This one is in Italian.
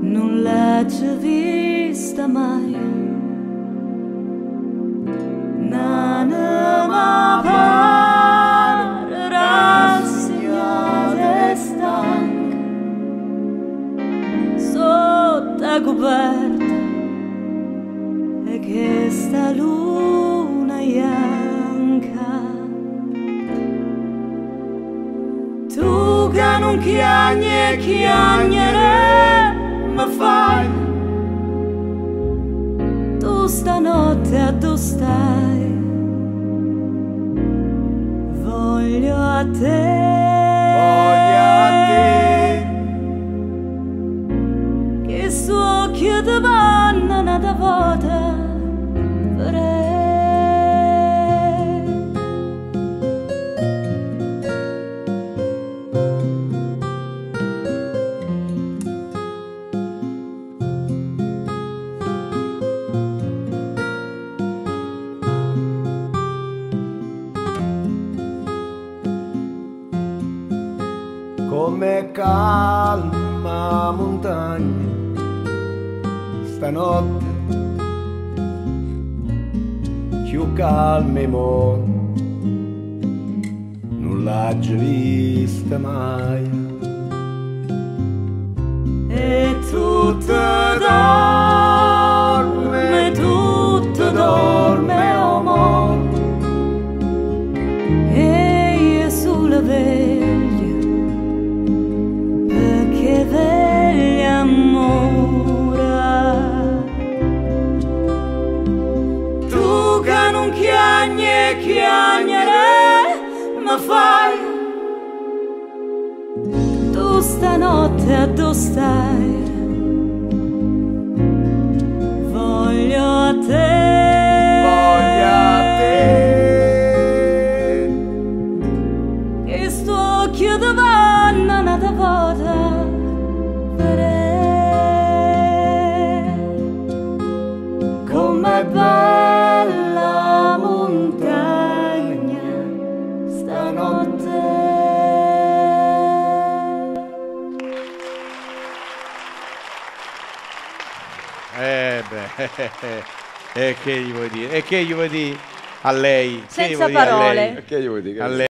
non l'ha già vista mai. N'anima pare rassegnata e stanca sotto la coperta e che sta luna bianca. Tu che non chiagnere ma fai, tu stanotte a dove stai? Voglio a te, che suo occhio ti vanno nata volta. Come calma montagna stanotte, più calmi mondo non l'ha già vista mai. E tutto dorme o mondo, e io sulla veglia perché veglia amore. Tu che non chiagnere ma fai, tu stanotte a dove stai? Voglio a te, che sto occhio ti vanno nata volta. Com'è bella montagna stanotte. E che gli vuoi dire? E che gli vuoi dire a lei? Senza parole. A lei?